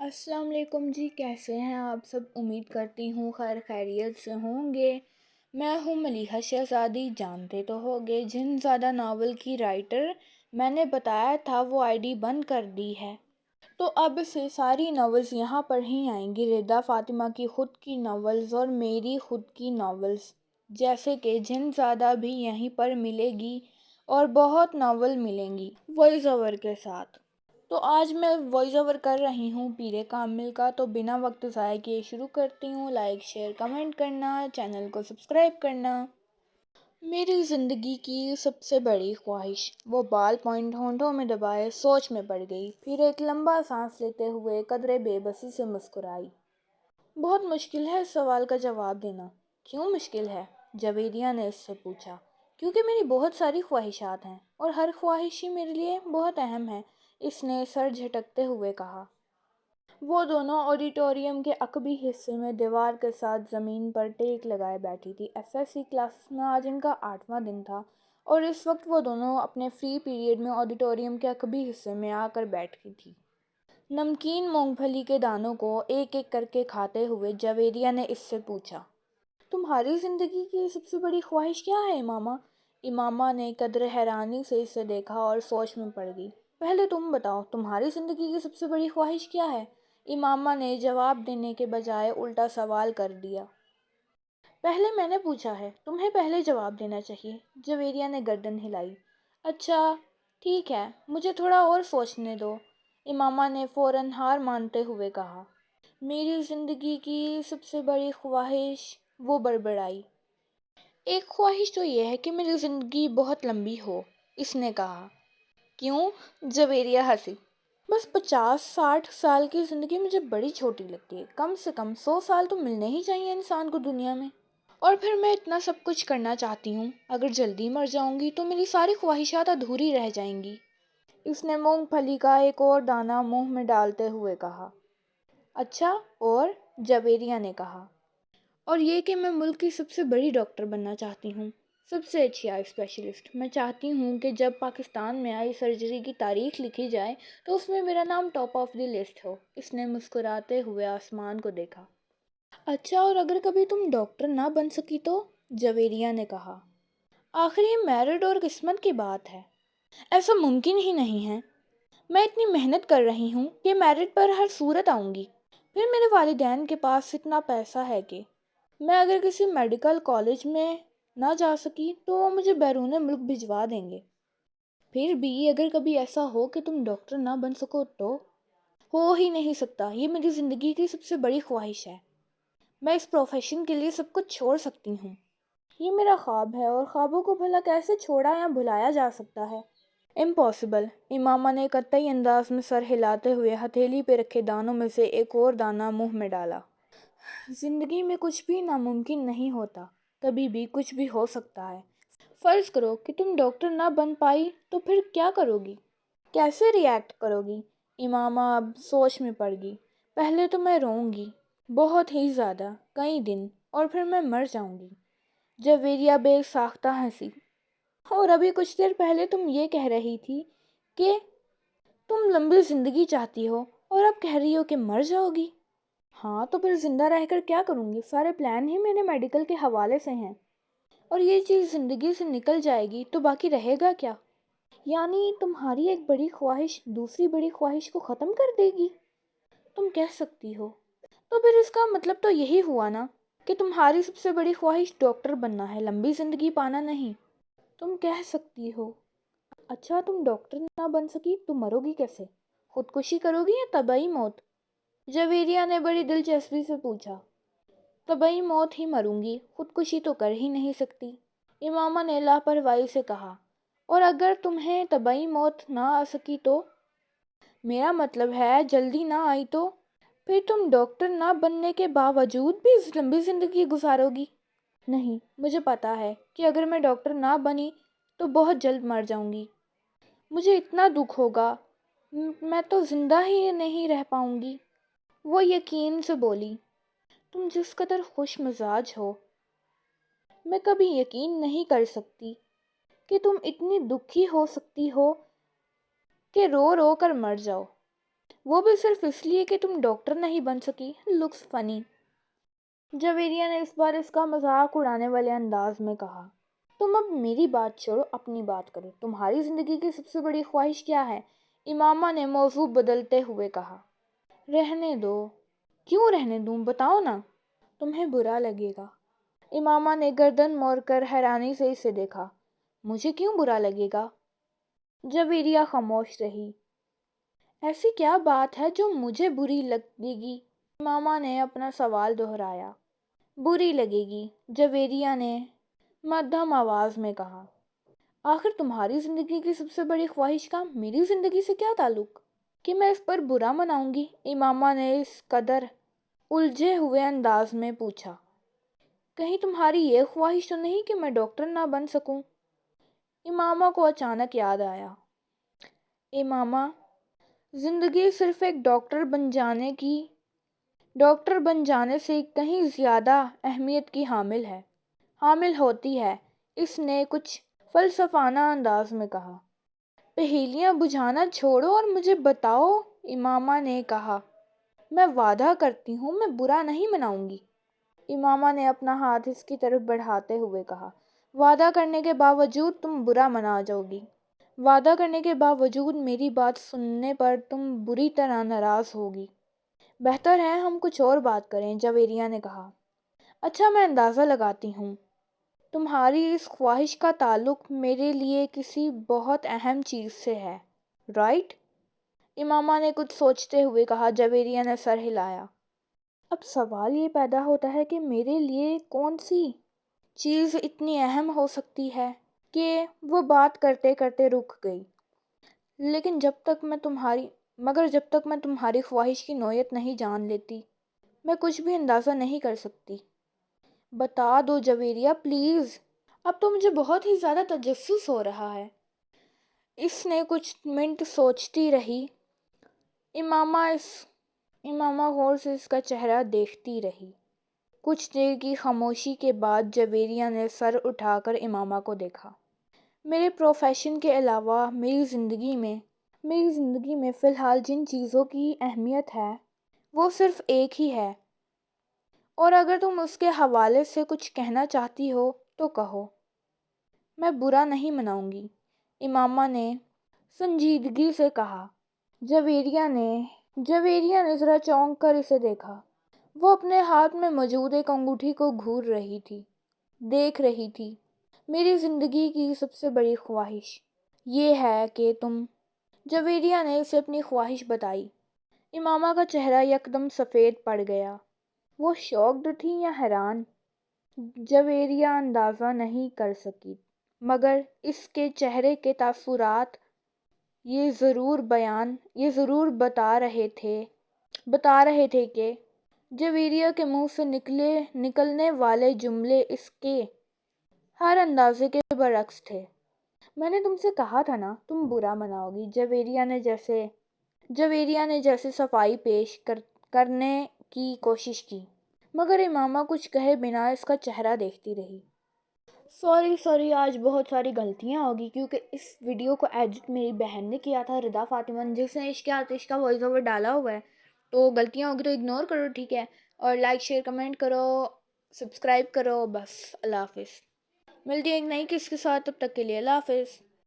السلام علیکم جی، کیسے ہیں آپ سب؟ امید کرتی ہوں خیر خیریت سے ہوں گے۔ میں ہوں ملیحہ شہزادی، جانتے تو ہوگے جن زیادہ ناول کی رائٹر۔ میں نے بتایا تھا وہ آئی ڈی بند کر دی ہے، تو اب سے ساری ناولز یہاں پر ہی آئیں گی۔ رضا فاطمہ کی خود کی ناولز اور میری خود کی ناولز، جیسے کہ جن زیادہ بھی یہیں پر ملے گی اور بہت ناول ملیں گی وائس اوور کے ساتھ۔ تو آج میں وائس اوور کر رہی ہوں پیر کامل کا، تو بنا وقت ضائع کیے شروع کرتی ہوں۔ لائک شیئر کمنٹ کرنا، چینل کو سبسکرائب کرنا۔ میری زندگی کی سب سے بڑی خواہش، وہ بال پوائنٹ ہونٹوں میں دبائے سوچ میں پڑ گئی، پھر ایک لمبا سانس لیتے ہوئے قدرے بے بسی سے مسکرائی۔ بہت مشکل ہے اس سوال کا جواب دینا۔ کیوں مشکل ہے؟ جویریہ نے اس سے پوچھا۔ کیونکہ میری بہت ساری خواہشات ہیں اور ہر خواہش ہی میرے لیے بہت اہم ہے، اس نے سر جھٹکتے ہوئے کہا۔ وہ دونوں آڈیٹوریم کے عقبی حصے میں دیوار کے ساتھ زمین پر ٹیک لگائے بیٹھی تھی۔ ایس ایس سی کلاسز میں آج ان کا 8واں دن تھا اور اس وقت وہ دونوں اپنے فری پیریڈ میں آڈیٹوریم کے عقبی حصے میں آ کر بیٹھی تھی۔ نمکین مونگ پھلی کے دانوں کو ایک ایک کر کے کھاتے ہوئے جویریہ نے اس سے پوچھا، تمہاری زندگی کی سب سے بڑی خواہش کیا ہے امامہ؟ امامہ نے قدر حیرانی سے اسے دیکھا اور سوچ میں پڑ گئی۔ پہلے تم بتاؤ، تمہاری زندگی کی سب سے بڑی خواہش کیا ہے؟ امامہ نے جواب دینے کے بجائے الٹا سوال کر دیا۔ پہلے میں نے پوچھا ہے، تمہیں پہلے جواب دینا چاہیے۔ جویریہ نے گردن ہلائی۔ اچھا ٹھیک ہے، مجھے تھوڑا اور سوچنے دو، امامہ نے فوراً ہار مانتے ہوئے کہا۔ میری زندگی کی سب سے بڑی خواہش، وہ بڑبڑائی۔ ایک خواہش تو یہ ہے کہ میری زندگی بہت لمبی ہو، اس نے کہا۔ کیوں؟ جویریہ ہنسی۔ بس 50-60 سال کی زندگی مجھے بڑی چھوٹی لگتی ہے، کم سے کم 100 سال تو ملنے ہی چاہیے انسان کو دنیا میں، اور پھر میں اتنا سب کچھ کرنا چاہتی ہوں۔ اگر جلدی مر جاؤں گی تو میری ساری خواہشات ادھوری رہ جائیں گی۔ اس نے مونگ پھلی کا ایک اور دانہ منہ میں ڈالتے ہوئے کہا۔ اچھا اور؟ جویریہ نے کہا۔ اور یہ کہ میں ملک کی سب سے بڑی ڈاکٹر بننا چاہتی ہوں، سب سے اچھی آئی اسپیشلسٹ۔ میں چاہتی ہوں کہ جب پاکستان میں آئی سرجری کی تاریخ لکھی جائے تو اس میں میرا نام ٹاپ آف دی لسٹ ہو۔ اس نے مسکراتے ہوئے آسمان کو دیکھا۔ اچھا اور اگر کبھی تم ڈاکٹر نہ بن سکی تو؟ جویریہ نے کہا۔ آخر یہ میرٹ اور قسمت کی بات ہے، ایسا ممکن ہی نہیں ہے۔ میں اتنی محنت کر رہی ہوں کہ میرٹ پر ہر صورت آؤں گی۔ پھر میرے والدین کے پاس اتنا پیسہ ہے کہ میں اگر کسی میڈیکل کالج میں نہ جا سکی تو وہ مجھے بیرون ملک بھجوا دیں گے۔ پھر بھی اگر کبھی ایسا ہو کہ تم ڈاکٹر نہ بن سکو تو؟ ہو ہی نہیں سکتا، یہ میری زندگی کی سب سے بڑی خواہش ہے۔ میں اس پروفیشن کے لیے سب کچھ چھوڑ سکتی ہوں۔ یہ میرا خواب ہے اور خوابوں کو بھلا کیسے چھوڑا یا بھلایا جا سکتا ہے؟ امپاسبل، امامہ نے قطعی انداز میں سر ہلاتے ہوئے ہتھیلی پہ رکھے دانوں میں سے ایک اور دانہ منہ میں ڈالا۔ زندگی میں کچھ بھی ناممکن نہیں ہوتا، کبھی بھی کچھ بھی ہو سکتا ہے۔ فرض کرو کہ تم ڈاکٹر نہ بن پائی تو پھر کیا کرو گی؟ کیسے ری ایکٹ کرو گی؟ امامہ اب سوچ میں پڑ گئی۔ پہلے تو میں روؤں گی، بہت ہی زیادہ، کئی دن، اور پھر میں مر جاؤں گی۔ جویریہ بے ساختہ ہنسی۔ اور ابھی کچھ دیر پہلے تم یہ کہہ رہی تھی کہ تم لمبی زندگی چاہتی ہو اور اب کہہ رہی ہو کہ مر جاؤ گی۔ ہاں تو پھر زندہ رہ کر کیا کروں گی؟ سارے پلان ہی میرے میڈیکل کے حوالے سے ہیں، اور یہ چیز زندگی سے نکل جائے گی تو باقی رہے گا کیا؟ یعنی تمہاری ایک بڑی خواہش دوسری بڑی خواہش کو ختم کر دے گی؟ تم کہہ سکتی ہو۔ تو پھر اس کا مطلب تو یہی ہوا نا کہ تمہاری سب سے بڑی خواہش ڈاکٹر بننا ہے، لمبی زندگی پانا نہیں۔ تم کہہ سکتی ہو۔ اچھا تم ڈاکٹر نہ بن سکی تو مرو گی کیسے؟ خودکشی کرو گی یا طبعی موت؟ جویریہ نے بڑی دلچسپی سے پوچھا۔ طبعی موت ہی مروں گی، خودکشی تو کر ہی نہیں سکتی، امامہ نے لاپرواہی سے کہا۔ اور اگر تمہیں طبعی موت نہ آ سکی تو؟ میرا مطلب ہے جلدی نہ آئی تو؟ پھر تم ڈاکٹر نہ بننے کے باوجود بھی لمبی زندگی گزارو گی؟ نہیں، مجھے پتا ہے کہ اگر میں ڈاکٹر نہ بنی تو بہت جلد مر جاؤں گی۔ مجھے اتنا دکھ ہوگا، میں تو زندہ ہی نہیں رہ پاؤں گی۔ وہ یقین سے بولی۔ تم جس قدر خوش مزاج ہو، میں کبھی یقین نہیں کر سکتی کہ تم اتنی دکھی ہو سکتی ہو کہ رو رو کر مر جاؤ۔ وہ بھی صرف اس لیے کہ تم ڈاکٹر نہیں بن سکی. لکس فنی. جویریہ نے اس بار اس کا مذاق اڑانے والے انداز میں کہا. تم اب میری بات چھوڑو، اپنی بات کرو. تمہاری زندگی کی سب سے بڑی خواہش کیا ہے؟ امامہ نے موضوع بدلتے ہوئے کہا. رہنے دو. کیوں رہنے دوں؟ بتاؤ نا. تمہیں برا لگے گا. امامہ نے گردن موڑ کر حیرانی سے اسے دیکھا. مجھے کیوں برا لگے گا؟ جویریہ خاموش رہی. ایسی کیا بات ہے جو مجھے بری لگے گی؟ امامہ نے اپنا سوال دہرایا. بری لگے گی، جویریہ نے مدھم آواز میں کہا. آخر تمہاری زندگی کی سب سے بڑی خواہش کا میری زندگی سے کیا تعلق کہ میں اس پر برا مناؤں گی؟ امامہ نے اس قدر الجھے ہوئے انداز میں پوچھا. کہیں تمہاری یہ خواہش تو نہیں کہ میں ڈاکٹر نہ بن سکوں؟ امامہ کو اچانک یاد آیا. امامہ، زندگی صرف ایک ڈاکٹر بن جانے سے کہیں زیادہ اہمیت کی حامل ہوتی ہے. اس نے کچھ فلسفانہ انداز میں کہا. پہیلیاں بجھانا چھوڑو اور مجھے بتاؤ، امامہ نے کہا. میں وعدہ کرتی ہوں میں برا نہیں مناؤں گی. امامہ نے اپنا ہاتھ اس کی طرف بڑھاتے ہوئے کہا. وعدہ کرنے کے باوجود تم برا منا جاؤ گی. وعدہ کرنے کے باوجود میری بات سننے پر تم بری طرح ناراض ہوگی. بہتر ہے ہم کچھ اور بات کریں، جویریہ نے کہا. اچھا، میں اندازہ لگاتی ہوں تمہاری اس خواہش کا تعلق میرے لیے کسی بہت اہم چیز سے ہے، رائٹ؟ امامہ نے کچھ سوچتے ہوئے کہا. جویریہ نے سر ہلایا. اب سوال یہ پیدا ہوتا ہے کہ میرے لیے کون سی چیز اتنی اہم ہو سکتی ہے کہ وہ بات کرتے کرتے رک گئی. مگر جب تک میں تمہاری خواہش کی نوعیت نہیں جان لیتی میں کچھ بھی اندازہ نہیں کر سکتی. بتا دو جویریہ پلیز. اب تو مجھے بہت ہی زیادہ تجسس ہو رہا ہے. اس نے کچھ منٹ سوچتی رہی. امامہ غور سے اس کا چہرہ دیکھتی رہی. کچھ دیر کی خاموشی کے بعد جویریہ نے سر اٹھا کر امامہ کو دیکھا. میرے پروفیشن کے علاوہ میری زندگی میں فی الحال جن چیزوں کی اہمیت ہے وہ صرف ایک ہی ہے، اور اگر تم اس کے حوالے سے کچھ کہنا چاہتی ہو تو کہو. میں برا نہیں مناؤں گی، امامہ نے سنجیدگی سے کہا. جویریہ نے ذرا چونک کر اسے دیکھا. وہ اپنے ہاتھ میں موجود ایک انگوٹھی کو دیکھ رہی تھی. میری زندگی کی سب سے بڑی خواہش یہ ہے کہ تم. جویریہ نے اسے اپنی خواہش بتائی. امامہ کا چہرہ یکدم سفید پڑ گیا. وہ شاکڈ تھی یا حیران؟ جویریہ اندازہ نہیں کر سکی، مگر اس کے چہرے کے تاثرات یہ ضرور بتا رہے تھے کہ جویریہ کے منہ سے نکلنے والے جملے اس کے ہر اندازے کے برعکس تھے. میں نے تم سے کہا تھا نا تم برا مناؤ گی. جویریہ نے جیسے صفائی پیش کرنے کی کوشش کی، مگر امامہ کچھ کہے بنا اس کا چہرہ دیکھتی رہی. سوری، آج بہت ساری غلطیاں ہوگی کیونکہ اس ویڈیو کو ایڈٹ میری بہن نے کیا تھا، ردا فاطمہ نے، جس نے عشق آتش کا وائس اوور ڈالا ہوا ہے. تو غلطیاں ہوگی تو اگنور کرو، ٹھیک ہے؟ اور لائک شیئر کمنٹ کرو، سبسکرائب کرو. بس اللہ حافظ. ملتی ہے ایک نئی کس کے ساتھ، تب تک کے لیے اللہ حافظ.